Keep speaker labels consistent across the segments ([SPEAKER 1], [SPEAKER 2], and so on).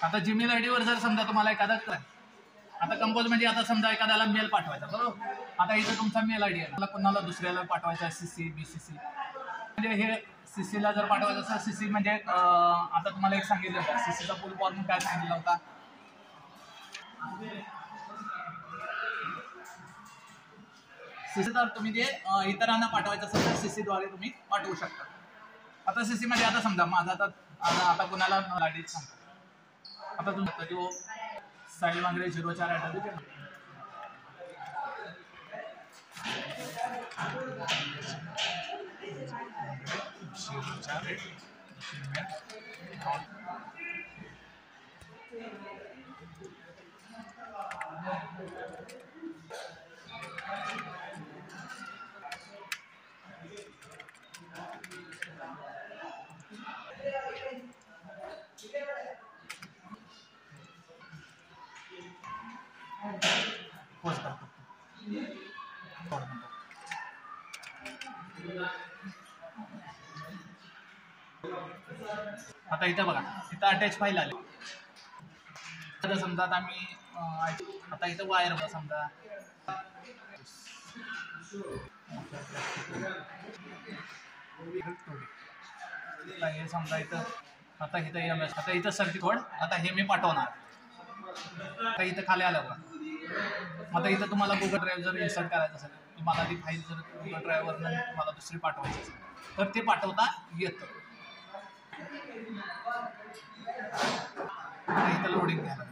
[SPEAKER 1] आता Gmail ID वर जर समजा तुम्हाला एखादा आता कंपोज म्हणजे आता समजा एखाद्याला मेल पाठवायचा बरोबर, आता इथं तुमचा मेल आयडी आहे, कोणाला दुसऱ्याला पाठवायचा CC BCC म्हणजे हे CCला जर पाठवायचं असेल CC म्हणजे आता तुम्हाला एक सांगितलं होतं CCचा फुल फॉर्म काय सांगितलं होता. CC तर तुम्ही जे इतरांना पाठवायचं असेल तर CC द्वारे तुम्ही पाठवू शकता. आता CC मध्ये आता समजा माझा आता कुणाला आयडी सांगतो. आता तुमचा जो साहिल वांगरे 04 @ आता इथं बघा, इथं अटॅच फाईल आली. आता समजा आता इथं वायर बघा समजा हे समजा इथं आता इथं आता इथं सर्किट कोड आता हे मी पाठवणार. आता इथं खाली आलं बघा. आता इथं तुम्हाला गुगल ड्राईव्ह जर इन्स्टॉल करायचं असेल, तुम्हाला ती फाईल जर गुगल ड्राईव्हवरनं तुम्हाला दुसरी पाठवायची असेल तर ते पाठवता येतं. इथं लोडिंग घ्यायला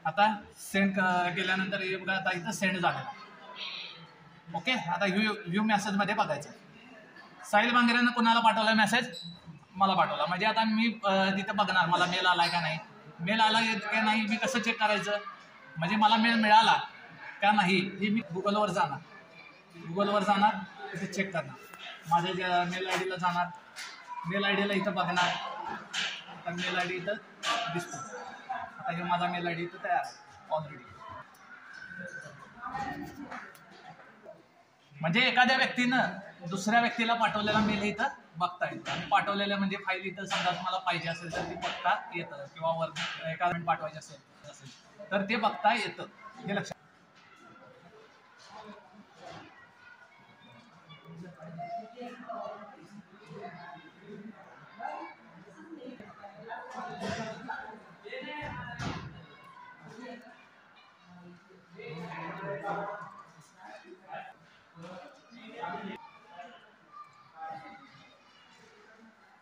[SPEAKER 1] आता सेंड केल्यानंतर हे बघा आता इथं सेंड झालेलं. ओके, आता व्ह्यू मेसेज मध्ये बघायचं साहिल वांगरेनं कुणाला पाठवला मेसेज, मला पाठवला. म्हणजे आता मी तिथं बघणार मला मेल आलाय का नाही, मेल आला का नाही मी कसं चेक करायचं, म्हणजे मला मेल मिळाला का नाही हे मी गुगलवर जाणार तिथे चेक करणार. माझ्या मेल आयडीला जाणार, मेल आयडीला इथं बघणार. आता मेल आयडी इथं दिसतो. आता हे माझा मेल आयडी इथं तयार आहे ऑलरेडी. म्हणजे एखाद्या व्यक्तीनं दुसऱ्या व्यक्तीला पाठवलेला मेल इथं बघता येतं. आणि पाठवलेलं म्हणजे फाईल इथं समजा तुम्हाला पाहिजे असेल तर ती बघता येतं, किंवा वर एका पाठवायचे असेल तर ते बघता येतं. हे लक्षात.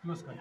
[SPEAKER 1] क्लोज कर.